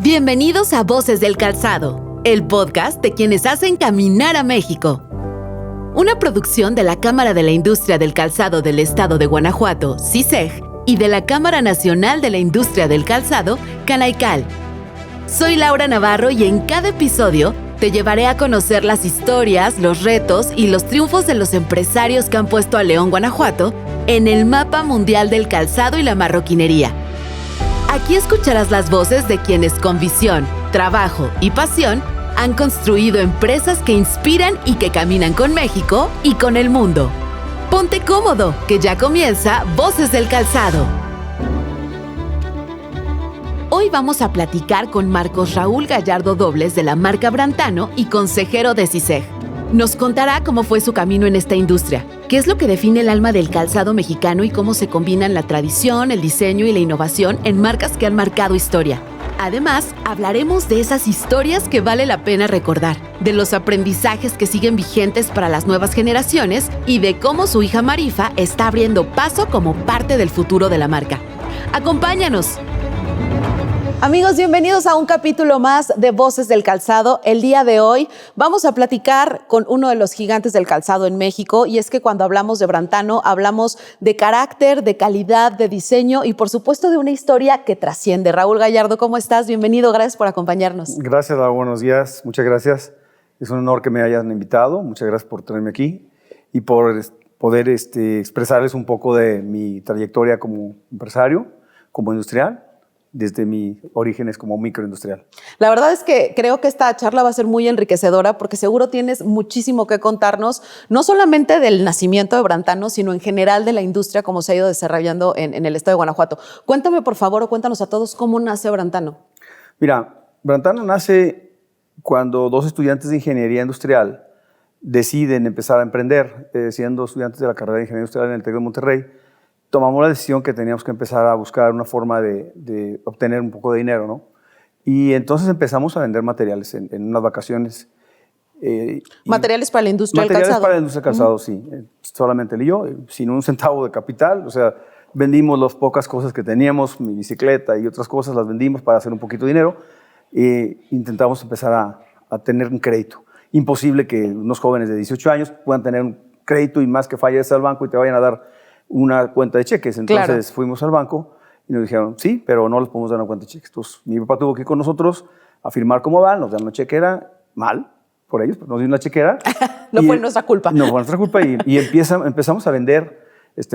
Bienvenidos a Voces del Calzado, el podcast de quienes hacen caminar a México. Una producción de la Cámara de la Industria del Calzado del Estado de Guanajuato, CISEG, y de la Cámara Nacional de la Industria del Calzado, CANAICAL. Soy Laura Navarro y en cada episodio te llevaré a conocer las historias, los retos y los triunfos de los empresarios que han puesto a León, Guanajuato, en el mapa mundial del calzado y la marroquinería. Aquí escucharás las voces de quienes con visión, trabajo y pasión han construido empresas que inspiran y que caminan con México y con el mundo. Ponte cómodo, que ya comienza Voces del Calzado. Hoy vamos a platicar con Marcos Raúl Gallardo Dobles de la marca Brantano y consejero de CISEG. Nos contará cómo fue su camino en esta industria, qué es lo que define el alma del calzado mexicano y cómo se combinan la tradición, el diseño y la innovación en marcas que han marcado historia. Además, hablaremos de esas historias que vale la pena recordar, de los aprendizajes que siguen vigentes para las nuevas generaciones y de cómo su hija Marifa está abriendo paso como parte del futuro de la marca. ¡Acompáñanos! Amigos, bienvenidos a un capítulo más de Voces del Calzado. El día de hoy vamos a platicar con uno de los gigantes del calzado en México, y es que cuando hablamos de Brantano hablamos de carácter, de calidad, de diseño y por supuesto de una historia que trasciende. Raúl Gallardo, ¿cómo estás? Bienvenido, gracias por acompañarnos. Gracias, Laura, buenos días, muchas gracias. Es un honor que me hayan invitado, muchas gracias por tenerme aquí y por poder expresarles un poco de mi trayectoria como empresario, como industrial, desde mis orígenes como microindustrial. La verdad es que creo que esta charla va a ser muy enriquecedora porque seguro tienes muchísimo que contarnos, no solamente del nacimiento de Brantano, sino en general de la industria, como se ha ido desarrollando en el estado de Guanajuato. Cuéntame, por favor, o cuéntanos a todos cómo nace Brantano. Mira, Brantano nace cuando dos estudiantes de ingeniería industrial deciden empezar a emprender, siendo estudiantes de la carrera de ingeniería industrial en el TEC de Monterrey. Tomamos la decisión que teníamos que empezar a buscar una forma de obtener un poco de dinero, ¿no? Y entonces empezamos a vender materiales en unas vacaciones. ¿Materiales para la industria del calzado? Materiales para la industria del calzado, sí. Solamente él y yo, sin un centavo de capital. O sea, vendimos las pocas cosas que teníamos, mi bicicleta y otras cosas, las vendimos para hacer un poquito de dinero. Intentamos empezar a tener un crédito. Imposible que unos jóvenes de 18 años puedan tener un crédito y más que falles al banco y te vayan a dar una cuenta de cheques. Entonces Fuimos al banco y nos dijeron, sí, pero no les podemos dar una cuenta de cheques. Entonces mi papá tuvo que ir con nosotros a firmar cómo van, nos dan una chequera, mal por ellos, pero nos dieron una chequera. No fue nuestra culpa. No fue nuestra culpa y empezamos a vender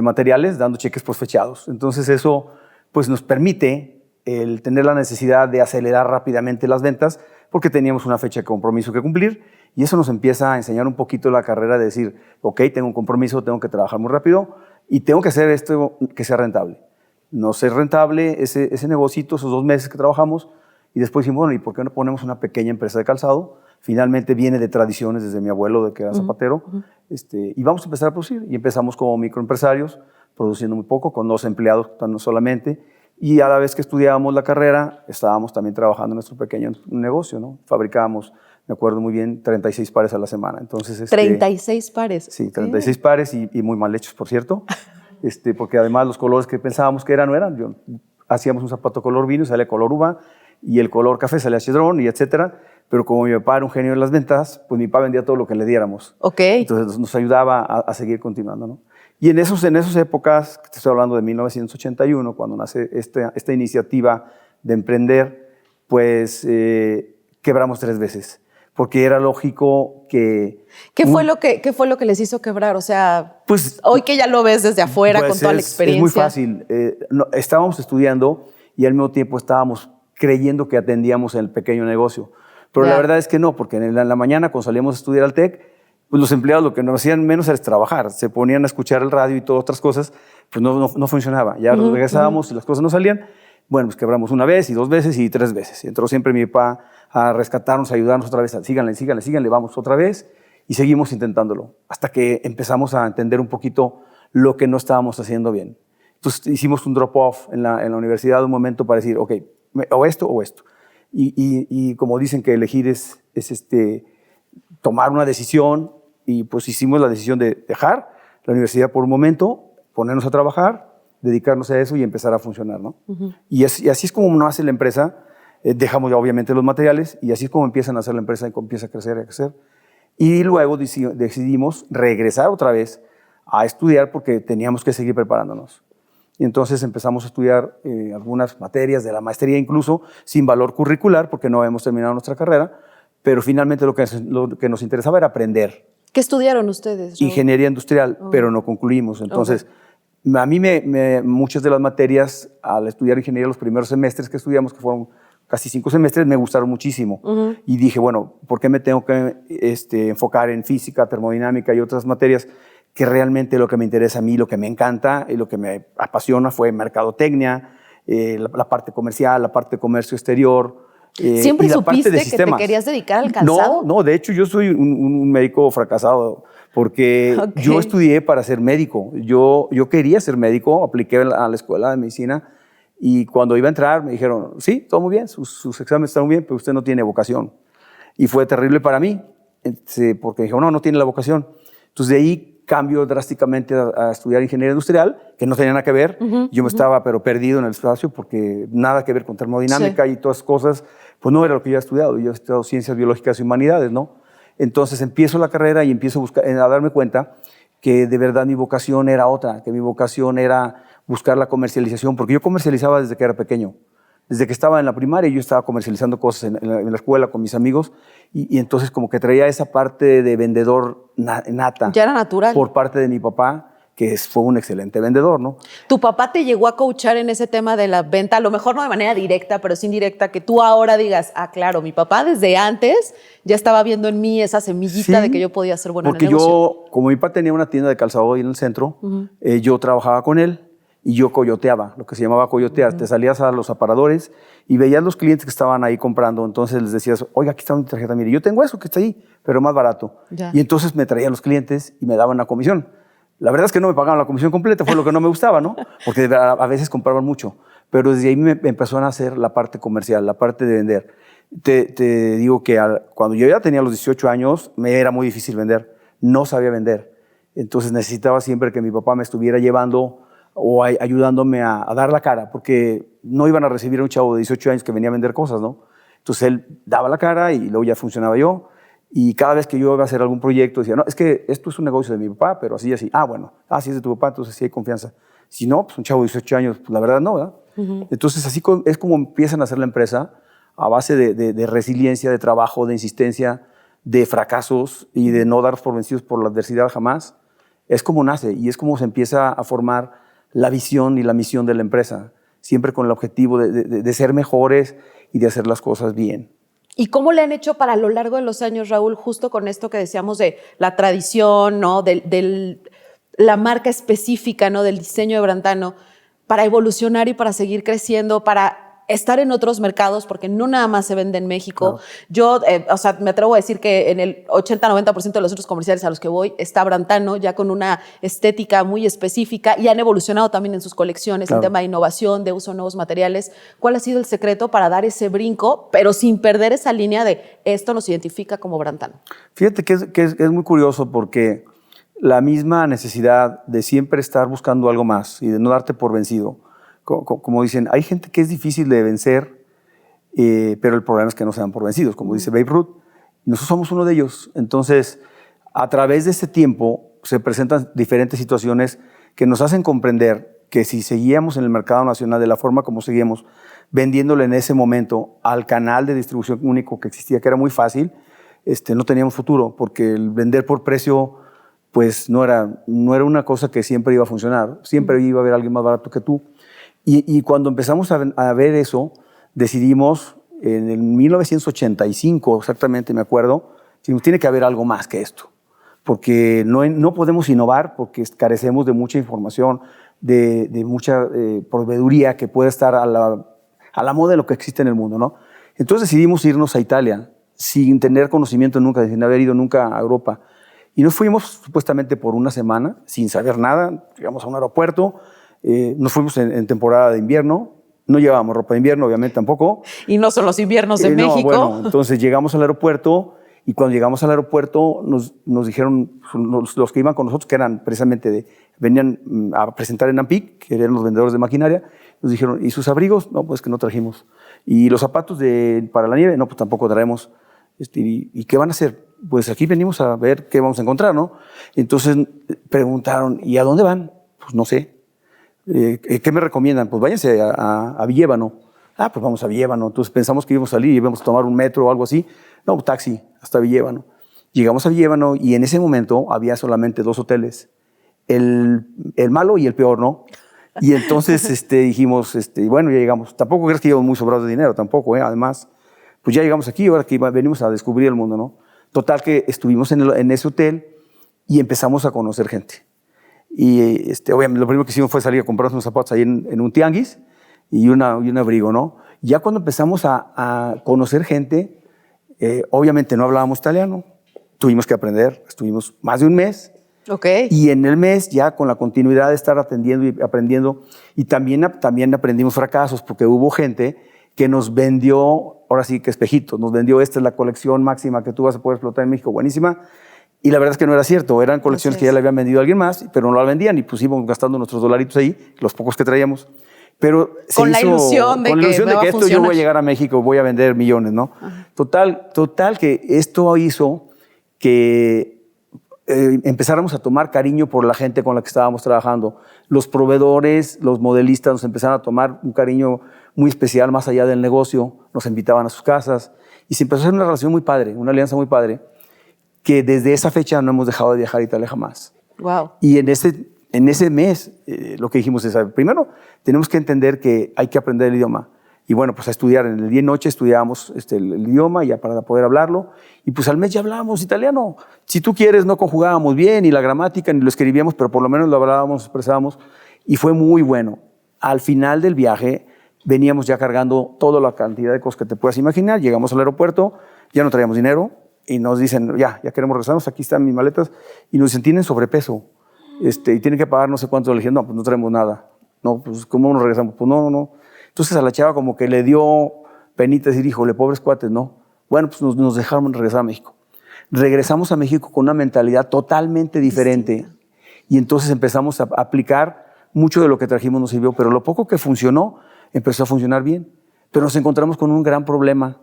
materiales dando cheques posfechados. Entonces eso pues, nos permite el tener la necesidad de acelerar rápidamente las ventas porque teníamos una fecha de compromiso que cumplir y eso nos empieza a enseñar un poquito la carrera de decir, ok, tengo un compromiso, tengo que trabajar muy rápido y tengo que hacer esto que sea rentable. No ser rentable ese negocito, esos 2 meses que trabajamos, y después dijimos, bueno, ¿y por qué no ponemos una pequeña empresa de calzado? Finalmente viene de tradiciones desde mi abuelo, de que era zapatero, y vamos a empezar a producir. Y empezamos como microempresarios, produciendo muy poco, con 2 empleados solamente, y a la vez que estudiábamos la carrera, estábamos también trabajando en nuestro pequeño negocio, ¿no? Fabricábamos, me acuerdo muy bien, 36 pares a la semana. Entonces, 36 pares. Sí, 36 pares y muy mal hechos, por cierto, porque además los colores que pensábamos que eran, no eran. Hacíamos un zapato color vino y salía color uva, y el color café salía chedrón, y etcétera. Pero como mi papá era un genio en las ventas, pues mi papá vendía todo lo que le diéramos. Okay. Entonces nos ayudaba a seguir continuando, ¿no? Y en esas épocas, te estoy hablando de 1981, cuando nace esta iniciativa de emprender, pues quebramos 3 veces. Porque era lógico que... ¿Qué fue lo que les hizo quebrar? O sea, pues, hoy que ya lo ves desde afuera, pues con toda la experiencia. Es muy fácil. Estábamos estudiando y al mismo tiempo estábamos creyendo que atendíamos el pequeño negocio. Pero la verdad es que no, porque en la mañana cuando salíamos a estudiar al TEC, pues los empleados lo que nos hacían menos era trabajar. Se ponían a escuchar el radio y todas otras cosas, pues no funcionaba. Ya regresábamos y las cosas no salían. Bueno, pues quebramos 1 vez y 2 veces y 3 veces. Entró siempre mi papá a rescatarnos, a ayudarnos otra vez. Síganle, vamos otra vez. Y seguimos intentándolo hasta que empezamos a entender un poquito lo que no estábamos haciendo bien. Entonces hicimos un drop-off en la universidad un momento para decir, ok, o esto o esto. Y como dicen que elegir es tomar una decisión, y pues hicimos la decisión de dejar la universidad por un momento, ponernos a trabajar, dedicarnos a eso y empezar a funcionar, ¿no? Y así es como nace la empresa. dejamos ya obviamente los materiales y así es como empiezan a hacer la empresa y empieza a crecer y a crecer. Y luego decidimos regresar otra vez a estudiar porque teníamos que seguir preparándonos. Y entonces empezamos a estudiar algunas materias de la maestría, incluso sin valor curricular, porque no habíamos terminado nuestra carrera, pero finalmente lo que nos interesaba era aprender. ¿Qué estudiaron ustedes? Ingeniería industrial, pero no concluimos. Entonces, a mí muchas de las materias, al estudiar ingeniería los primeros semestres que estudiamos, que fueron casi 5 semestres, me gustaron muchísimo. Y dije, bueno, ¿por qué me tengo que enfocar en física, termodinámica y otras materias que realmente lo que me interesa a mí, lo que me encanta y lo que me apasiona fue mercadotecnia, la parte comercial, la parte de comercio exterior. ¿Siempre supiste que te querías dedicar al calzado? No, de hecho yo soy un médico fracasado porque yo estudié para ser médico. Yo quería ser médico, apliqué a la escuela de medicina y cuando iba a entrar me dijeron, sí, todo muy bien, sus exámenes están muy bien, pero usted no tiene vocación. Y fue terrible para mí porque dijeron, no tiene la vocación. Entonces de ahí cambio drásticamente a estudiar ingeniería industrial, que no tenía nada que ver. Yo me estaba pero perdido en el espacio porque nada que ver con termodinámica y todas esas cosas, pues no era lo que yo había estudiado. Yo he estudiado ciencias biológicas y humanidades, ¿no? Entonces empiezo la carrera y empiezo a darme cuenta que de verdad mi vocación era otra, que mi vocación era buscar la comercialización, porque yo comercializaba desde que era pequeño. Desde que estaba en la primaria yo estaba comercializando cosas en la escuela con mis amigos y entonces como que traía esa parte de vendedor nata. Ya era natural. Por parte de mi papá, que fue un excelente vendedor, ¿no? ¿Tu papá te llegó a coachar en ese tema de la venta? A lo mejor no de manera directa, pero sí indirecta, que tú ahora digas, claro, mi papá desde antes ya estaba viendo en mí esa semillita de que yo podía ser bueno en el negocio. Porque yo, como mi papá tenía una tienda de calzado ahí en el centro, yo trabajaba con él. Y yo coyoteaba, lo que se llamaba coyotear. Te salías a los aparadores y veías los clientes que estaban ahí comprando. Entonces les decías, oiga, aquí está mi tarjeta, mire, yo tengo eso que está ahí, pero más barato. Y entonces me traían los clientes y me daban la comisión. La verdad es que no me pagaban la comisión completa, fue lo que no me gustaba, ¿no? Porque a veces compraban mucho. Pero desde ahí me empezó a nacer la parte comercial, la parte de vender. Te digo que cuando yo ya tenía los 18 años, me era muy difícil vender. No sabía vender. Entonces necesitaba siempre que mi papá me estuviera llevando o ayudándome a dar la cara, porque no iban a recibir a un chavo de 18 años que venía a vender cosas, ¿no? Entonces él daba la cara y luego ya funcionaba yo. Y cada vez que yo iba a hacer algún proyecto, decía, no, es que esto es un negocio de mi papá, pero así y así. Bueno, si es de tu papá, entonces sí hay confianza. Si no, pues un chavo de 18 años, pues la verdad no, ¿verdad? Entonces así es como empiezan a hacer la empresa, a base de resiliencia, de trabajo, de insistencia, de fracasos y de no dar por vencidos por la adversidad jamás. Es como nace y es como se empieza a formar la visión y la misión de la empresa, siempre con el objetivo de ser mejores y de hacer las cosas bien. ¿Y cómo le han hecho para a lo largo de los años, Raúl, justo con esto que decíamos de la tradición, ¿no? de la marca específica, ¿no? Del diseño de Brantano, para evolucionar y para seguir creciendo, para estar en otros mercados, porque no nada más se vende en México? Claro. Yo, me atrevo a decir que en el 80-90% de los centros comerciales a los que voy está Brantano, ya con una estética muy específica, y han evolucionado también en sus colecciones, en tema de innovación, de uso de nuevos materiales. ¿Cuál ha sido el secreto para dar ese brinco, pero sin perder esa línea de esto nos identifica como Brantano? Fíjate que es muy curioso porque la misma necesidad de siempre estar buscando algo más y de no darte por vencido. Como dicen, hay gente que es difícil de vencer, pero el problema es que no se dan por vencidos, como dice Babe Ruth. Nosotros somos uno de ellos. Entonces, a través de este tiempo se presentan diferentes situaciones que nos hacen comprender que si seguíamos en el mercado nacional de la forma como seguíamos, vendiéndole en ese momento al canal de distribución único que existía, que era muy fácil, no teníamos futuro, porque el vender por precio pues no era una cosa que siempre iba a funcionar. Siempre iba a haber alguien más barato que tú. Y cuando empezamos a ver eso, decidimos, en el 1985 exactamente me acuerdo, tiene que haber algo más que esto, porque no podemos innovar porque carecemos de mucha información, de mucha proveeduría que puede estar a la moda de lo que existe en el mundo, ¿no? Entonces decidimos irnos a Italia sin tener conocimiento nunca, sin haber ido nunca a Europa. Y nos fuimos supuestamente por una semana, sin saber nada, llegamos a un aeropuerto. Nos fuimos en temporada de invierno, no llevábamos ropa de invierno, obviamente tampoco. Y no son los inviernos de México. Bueno, entonces llegamos al aeropuerto Y cuando llegamos al aeropuerto nos dijeron, los que iban con nosotros, que eran precisamente venían a presentar en Ampic, que eran los vendedores de maquinaria, nos dijeron, ¿y sus abrigos? No, pues que no trajimos. ¿Y los zapatos para la nieve? No, pues tampoco traemos. ¿Y qué van a hacer? Pues aquí venimos a ver qué vamos a encontrar, ¿no? Entonces preguntaron, ¿y a dónde van? Pues no sé. ¿Qué me recomiendan? Pues váyanse a Villébano. Ah, pues vamos a Villébano. Entonces pensamos que íbamos a salir y íbamos a tomar un metro o algo así. No, taxi hasta Villébano. Llegamos a Villébano y en ese momento había solamente 2 hoteles. El malo y el peor, ¿no? Y entonces dijimos, bueno, ya llegamos. Tampoco crees que íbamos muy sobrados de dinero, tampoco, Además, pues ya llegamos aquí, ahora que venimos a descubrir el mundo, ¿no? Total que estuvimos en ese hotel y empezamos a conocer gente. Y obviamente lo primero que hicimos fue salir a comprar unos zapatos ahí en un tianguis y un abrigo, ¿no? Ya cuando empezamos a conocer gente, obviamente no hablábamos italiano, tuvimos que aprender, estuvimos más de un mes. Okay. Y en el mes ya con la continuidad de estar atendiendo y aprendiendo, y también aprendimos fracasos porque hubo gente que nos vendió, ahora sí que espejitos, nos vendió, esta es la colección máxima que tú vas a poder explotar en México, buenísima. Y la verdad es que no era cierto, eran colecciones que ya le habían vendido a alguien más, pero no la vendían y pues íbamos gastando nuestros dolaritos ahí, los pocos que traíamos. Pero con la ilusión de que esto yo voy a llegar a México, voy a vender millones, ¿no? Total que esto hizo que empezáramos a tomar cariño por la gente con la que estábamos trabajando. Los proveedores, los modelistas nos empezaron a tomar un cariño muy especial más allá del negocio, nos invitaban a sus casas y se empezó a hacer una relación muy padre, una alianza muy padre, que desde esa fecha no hemos dejado de viajar a Italia jamás. Wow. Y en ese mes lo que dijimos es, primero, tenemos que entender que hay que aprender el idioma. Y bueno, pues a estudiar. En el día y noche estudiábamos el idioma ya para poder hablarlo. Y pues al mes ya hablábamos italiano. Si tú quieres, no conjugábamos bien, ni la gramática, ni lo escribíamos, pero por lo menos lo hablábamos, expresábamos. Y fue muy bueno. Al final del viaje veníamos ya cargando toda la cantidad de cosas que te puedas imaginar. Llegamos al aeropuerto, ya no traíamos dinero. Y nos dicen, ya queremos regresarnos, aquí están mis maletas. Y nos dicen, tienen sobrepeso. Y tienen que pagar no sé cuánto. Le dije, no, pues no traemos nada. No, pues ¿cómo nos regresamos? Pues no. Entonces a la chava como que le dio penita decir, híjole, pobres cuates, ¿no? Bueno, pues nos dejaron regresar a México. Regresamos a México con una mentalidad totalmente diferente. Y entonces empezamos a aplicar mucho de lo que trajimos nos sirvió, pero lo poco que funcionó empezó a funcionar bien. Pero nos encontramos con un gran problema.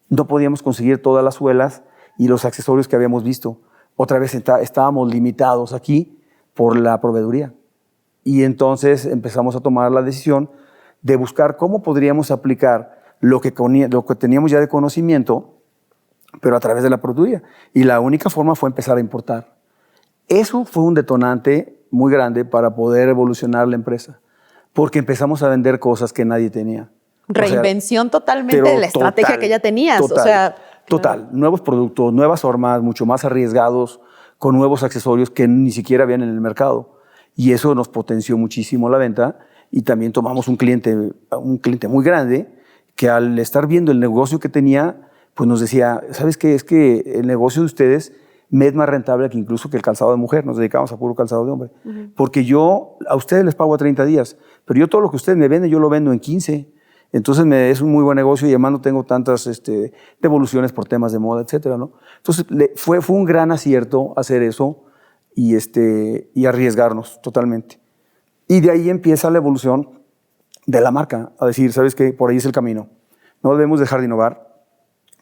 No podíamos conseguir todas las suelas y los accesorios que habíamos visto. Otra vez estábamos limitados aquí por la proveeduría. Y entonces empezamos a tomar la decisión de buscar cómo podríamos aplicar lo que teníamos ya de conocimiento, pero a través de la proveeduría. Y la única forma fue empezar a importar. Eso fue un detonante muy grande para poder evolucionar la empresa, porque empezamos a vender cosas que nadie tenía. Reinvención totalmente de la estrategia que ya tenías. Total. Nuevos productos, nuevas formas, mucho más arriesgados, con nuevos accesorios que ni siquiera habían en el mercado. Y eso nos potenció muchísimo la venta. Y también tomamos un cliente muy grande que al estar viendo el negocio que tenía, pues nos decía, ¿sabes qué? Es que el negocio de ustedes me es más rentable que incluso que el calzado de mujer. Nos dedicamos a puro calzado de hombre. Porque yo a ustedes les pago a 30 días, pero yo todo lo que ustedes me venden, yo lo vendo en 15. Entonces es un muy buen negocio y además no tengo tantas devoluciones por temas de moda, etcétera, ¿no? Entonces fue un gran acierto hacer eso y arriesgarnos totalmente. Y de ahí empieza la evolución de la marca, a decir, ¿sabes qué? Por ahí es el camino. No debemos dejar de innovar,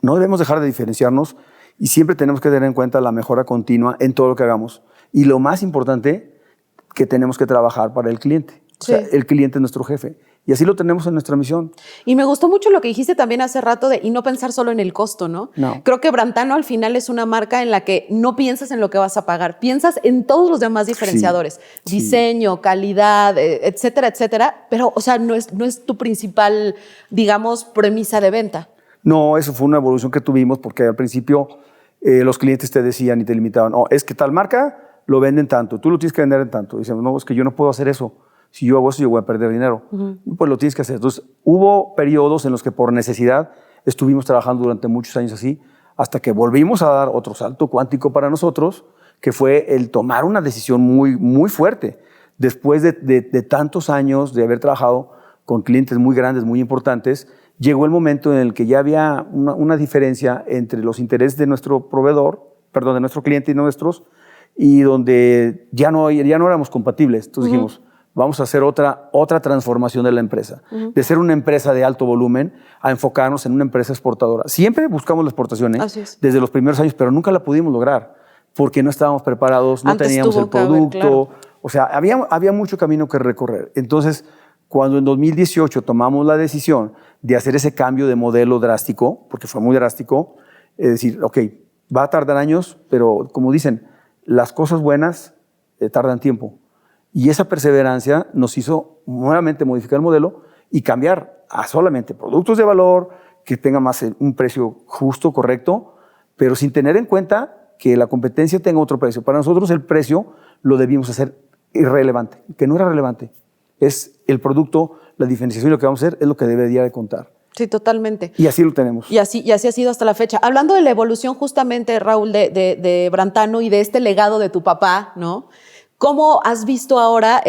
no debemos dejar de diferenciarnos y siempre tenemos que tener en cuenta la mejora continua en todo lo que hagamos. Y lo más importante, que tenemos que trabajar para el cliente. Sí. O sea, el cliente es nuestro jefe. Y así lo tenemos en nuestra misión. Y me gustó mucho lo que dijiste también hace rato y no pensar solo en el costo, ¿no? Creo que Brantano al final es una marca en la que no piensas en lo que vas a pagar, piensas en todos los demás diferenciadores. Sí, diseño, calidad, etcétera, etcétera. Pero, o sea, no es tu principal, digamos, premisa de venta. No, eso fue una evolución que tuvimos porque al principio los clientes te decían y te limitaban. Oh, es que tal marca lo venden tanto, tú lo tienes que vender en tanto. Y dicen, no, es que yo no puedo hacer eso. Si yo hago eso, yo voy a perder dinero. Pues lo tienes que hacer. Entonces, hubo periodos en los que por necesidad estuvimos trabajando durante muchos años así, hasta que volvimos a dar otro salto cuántico para nosotros, que fue el tomar una decisión muy, muy fuerte. Después de tantos años de haber trabajado con clientes muy grandes, muy importantes, llegó el momento en el que ya había una diferencia entre los intereses de nuestro proveedor, perdón, de nuestro cliente y nuestros, y donde ya no éramos compatibles. Entonces dijimos, vamos a hacer otra transformación de la empresa, de ser una empresa de alto volumen a enfocarnos en una empresa exportadora. Siempre buscamos la exportación, desde los primeros años, pero nunca la pudimos lograr porque no estábamos preparados, no teníamos el producto. Claro. O sea, había mucho camino que recorrer. Entonces, cuando en 2018 tomamos la decisión de hacer ese cambio de modelo drástico, porque fue muy drástico, es decir, ok, va a tardar años, pero como dicen, las cosas buenas tardan tiempo. Y esa perseverancia nos hizo nuevamente modificar el modelo y cambiar a solamente productos de valor, que tengan más un precio justo, correcto, pero sin tener en cuenta que la competencia tenga otro precio. Para nosotros el precio lo debimos hacer irrelevante, que no era relevante. Es el producto, la diferenciación y lo que vamos a hacer es lo que debería de contar. Sí, totalmente. Y así lo tenemos. Y así ha sido hasta la fecha. Hablando de la evolución justamente, Raúl, de Brantano y de este legado de tu papá, ¿no? ¿Cómo has visto ahora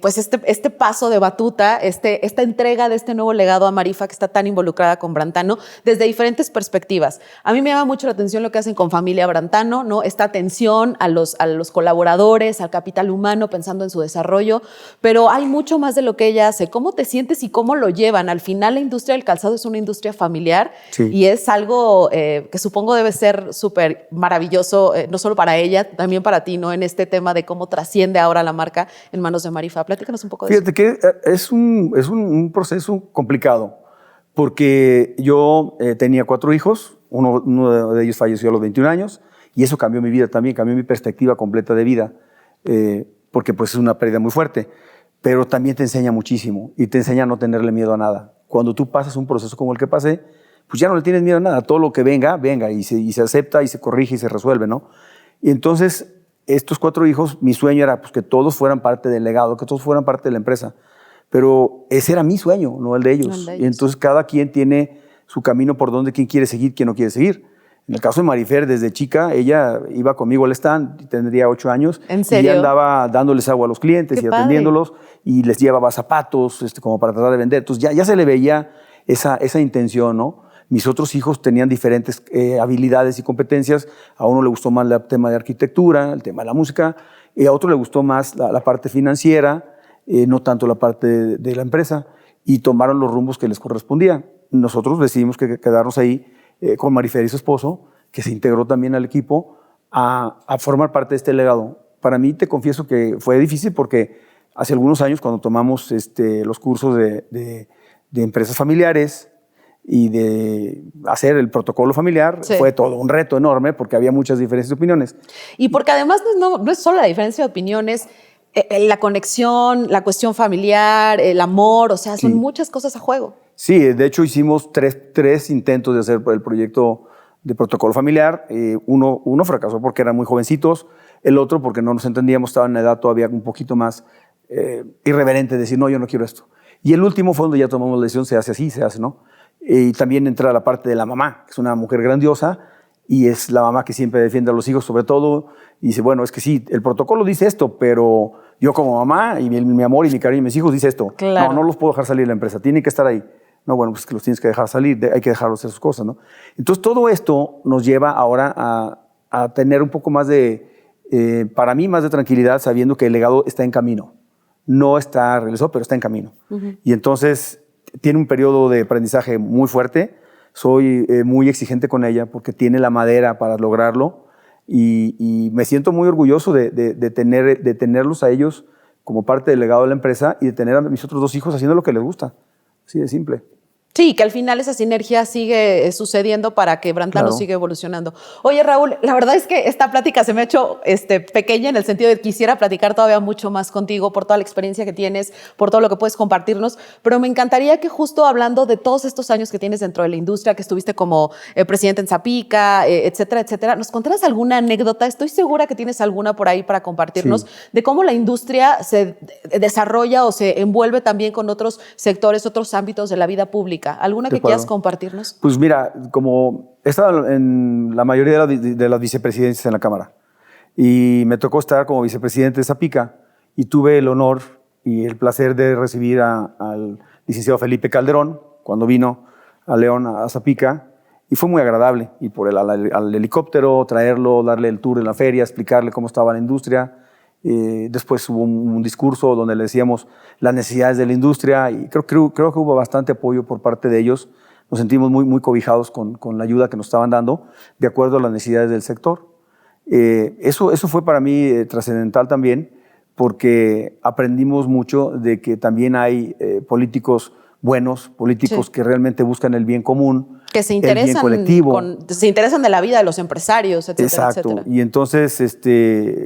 pues este paso de batuta, esta entrega de este nuevo legado a Marifa que está tan involucrada con Brantano desde diferentes perspectivas? A mí me llama mucho la atención lo que hacen con Familia Brantano, ¿no? Esta atención a los colaboradores, al capital humano, pensando en su desarrollo, pero hay mucho más de lo que ella hace. ¿Cómo te sientes y cómo lo llevan? Al final la industria del calzado es una industria familiar y es algo que supongo debe ser súper maravilloso, no solo para ella, también para ti, ¿no? En este tema de cómo trasciende ahora la marca en manos de Marifa. Platícanos un poco de eso. Fíjate que es un proceso complicado, porque yo tenía 4 hijos, uno de ellos falleció a los 21 años, y eso cambió mi vida también, cambió mi perspectiva completa de vida, porque pues es una pérdida muy fuerte, pero también te enseña muchísimo, y te enseña a no tenerle miedo a nada. Cuando tú pasas un proceso como el que pasé, pues ya no le tienes miedo a nada, todo lo que venga, y se acepta, y se corrige, y se resuelve, ¿no? Y entonces estos 4 hijos, mi sueño era pues, que todos fueran parte del legado, que todos fueran parte de la empresa. Pero ese era mi sueño, no el de ellos. Y entonces cada quien tiene su camino por donde quién quiere seguir, quién no quiere seguir. En el caso de Marifer, desde chica, ella iba conmigo al stand, tendría 8 años. ¿En serio? Y andaba dándoles agua a los clientes y atendiéndolos, y les llevaba zapatos como para tratar de vender. Entonces ya se le veía esa intención, ¿no? Mis otros hijos tenían diferentes habilidades y competencias. A uno le gustó más el tema de arquitectura, el tema de la música, y a otro le gustó más la parte financiera, no tanto la parte de la empresa, y tomaron los rumbos que les correspondía. Nosotros decidimos quedarnos ahí con Marifer y su esposo, que se integró también al equipo, a formar parte de este legado. Para mí, te confieso que fue difícil porque hace algunos años, cuando tomamos los cursos de empresas familiares, y de hacer el protocolo familiar, fue todo un reto enorme porque había muchas diferencias de opiniones. Y porque además no es solo la diferencia de opiniones, la conexión, la cuestión familiar, el amor, o sea, son muchas cosas a juego. Sí, de hecho hicimos tres intentos de hacer el proyecto de protocolo familiar. Uno fracasó porque eran muy jovencitos, el otro porque no nos entendíamos, estaba en una edad todavía un poquito más irreverente, de decir, no, yo no quiero esto. Y el último fue donde ya tomamos la decisión, se hace así, se hace, ¿no? Y también entra la parte de la mamá, que es una mujer grandiosa y es la mamá que siempre defiende a los hijos sobre todo, y dice, bueno, es que sí, el protocolo dice esto, pero yo como mamá y mi amor y mi cariño y mis hijos dice esto. Claro. No los puedo dejar salir de la empresa, tienen que estar ahí. No, bueno, pues que los tienes que dejar salir, hay que dejarlos hacer sus cosas, ¿no? Entonces todo esto nos lleva ahora a tener un poco más para mí, más de tranquilidad, sabiendo que el legado está en camino. No está realizado, pero está en camino. Y entonces tiene un periodo de aprendizaje muy fuerte. Soy muy exigente con ella porque tiene la madera para lograrlo y me siento muy orgulloso de tenerlos a ellos como parte del legado de la empresa y de tener a mis otros 2 hijos haciendo lo que les gusta. Así de simple. Sí, que al final esa sinergia sigue sucediendo para que Brantano siga evolucionando. Oye, Raúl, la verdad es que esta plática se me ha hecho pequeña en el sentido de que quisiera platicar todavía mucho más contigo por toda la experiencia que tienes, por todo lo que puedes compartirnos, pero me encantaría que justo hablando de todos estos años que tienes dentro de la industria, que estuviste como presidente en Zapica, etcétera, etcétera, nos contaras alguna anécdota, estoy segura que tienes alguna por ahí para compartirnos, de cómo la industria se desarrolla o se envuelve también con otros sectores, otros ámbitos de la vida pública. ¿Alguna que quieras compartirnos? Pues mira, como he estado en la mayoría de las vicepresidencias en la Cámara y me tocó estar como vicepresidente de Zapica y tuve el honor y el placer de recibir al licenciado Felipe Calderón, cuando vino a León, a Zapica, y fue muy agradable ir por él al helicóptero, traerlo, darle el tour en la feria, explicarle cómo estaba la industria. Después hubo un discurso donde le decíamos las necesidades de la industria y creo que hubo bastante apoyo por parte de ellos. Nos sentimos muy cobijados con la ayuda que nos estaban dando de acuerdo a las necesidades del sector. Eso fue para mí trascendental también, porque aprendimos mucho de que también hay políticos buenos, políticos que realmente buscan el bien común, que se el bien interesan colectivo. Se interesan de la vida de los empresarios, etcétera, Exacto. etcétera. Y entonces,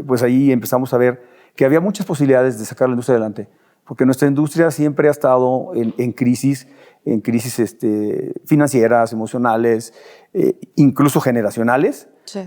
pues ahí empezamos a ver que había muchas posibilidades de sacar la industria adelante, porque nuestra industria siempre ha estado en crisis financieras, emocionales, incluso generacionales. Sí.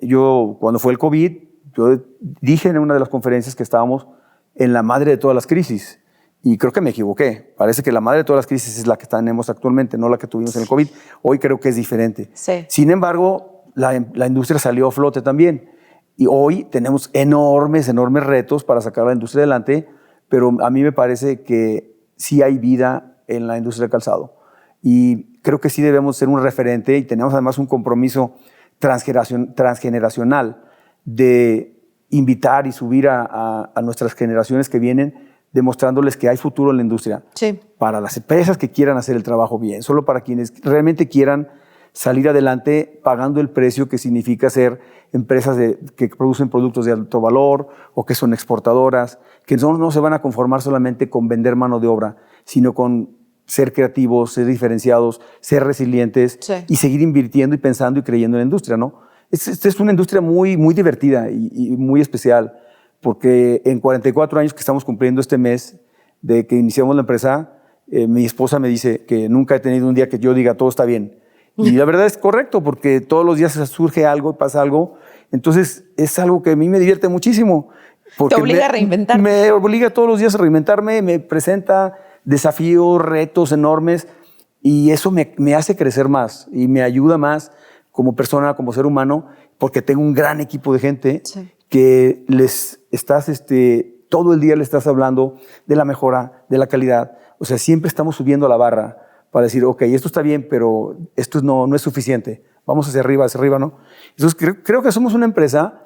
Yo, cuando fue el COVID, yo dije en una de las conferencias que estábamos en la madre de todas las crisis. Y creo que me equivoqué. Parece que la madre de todas las crisis es la que tenemos actualmente, no la que tuvimos en el COVID. Hoy creo que es diferente. Sí. Sin embargo, la industria salió a flote también. Y hoy tenemos enormes retos para sacar la industria adelante, pero a mí me parece que sí hay vida en la industria del calzado. Y creo que sí debemos ser un referente y tenemos además un compromiso transgeneracional de invitar y subir a nuestras generaciones que vienen, demostrándoles que hay futuro en la industria. Sí. Para las empresas que quieran hacer el trabajo bien, solo para quienes realmente quieran salir adelante pagando el precio que significa ser empresas que producen productos de alto valor o que son exportadoras, que no se van a conformar solamente con vender mano de obra, sino con ser creativos, ser diferenciados, ser resilientes y seguir invirtiendo y pensando y creyendo en la industria, ¿no? Esta es una industria muy divertida y muy especial, porque en 44 años que estamos cumpliendo este mes de que iniciamos la empresa, mi esposa me dice que nunca he tenido un día que yo diga todo está bien. Y la verdad es correcto, porque todos los días surge algo, pasa algo. Entonces es algo que a mí me divierte muchísimo. Te obliga a reinventarte. Me obliga todos los días a reinventarme, me presenta desafíos, retos enormes y eso me hace crecer más y me ayuda más como persona, como ser humano, porque tengo un gran equipo de gente que les estás, todo el día le estás hablando de la mejora, de la calidad. O sea, siempre estamos subiendo la barra para decir, ok, esto está bien, pero esto no es suficiente. Vamos hacia arriba, ¿no? Entonces, creo que somos una empresa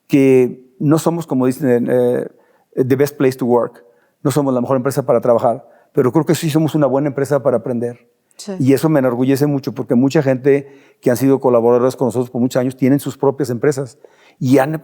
que no somos, como dicen, the best place to work. No somos la mejor empresa para trabajar, pero creo que sí somos una buena empresa para aprender. Sí. Y eso me enorgullece mucho, porque mucha gente que han sido colaboradores con nosotros por muchos años tienen sus propias empresas y han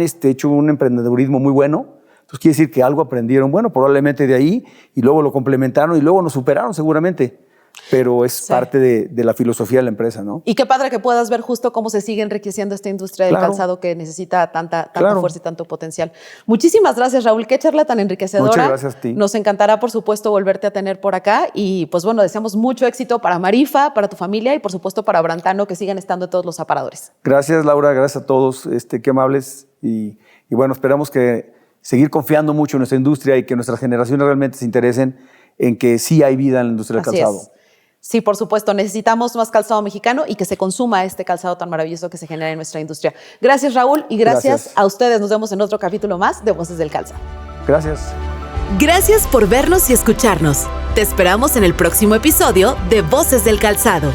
hecho un emprendedurismo muy bueno. Entonces quiere decir que algo aprendieron, bueno, probablemente de ahí, y luego lo complementaron y luego nos superaron seguramente. Pero es parte de la filosofía de la empresa, ¿no? Y qué padre que puedas ver justo cómo se sigue enriqueciendo esta industria del calzado que necesita tanta fuerza y tanto potencial. Muchísimas gracias, Raúl. Qué charla tan enriquecedora. Muchas gracias a ti. Nos encantará, por supuesto, volverte a tener por acá. Y pues bueno, deseamos mucho éxito para Marifa, para tu familia y por supuesto para Brantano, que sigan estando todos los aparadores. Gracias, Laura. Gracias a todos. Qué amables. Y bueno, esperamos que seguir confiando mucho en nuestra industria y que nuestras generaciones realmente se interesen en que sí hay vida en la industria del calzado. Es. Sí, por supuesto, necesitamos más calzado mexicano y que se consuma este calzado tan maravilloso que se genera en nuestra industria. Gracias, Raúl, y gracias a ustedes. Nos vemos en otro capítulo más de Voces del Calzado. Gracias. Gracias por vernos y escucharnos. Te esperamos en el próximo episodio de Voces del Calzado.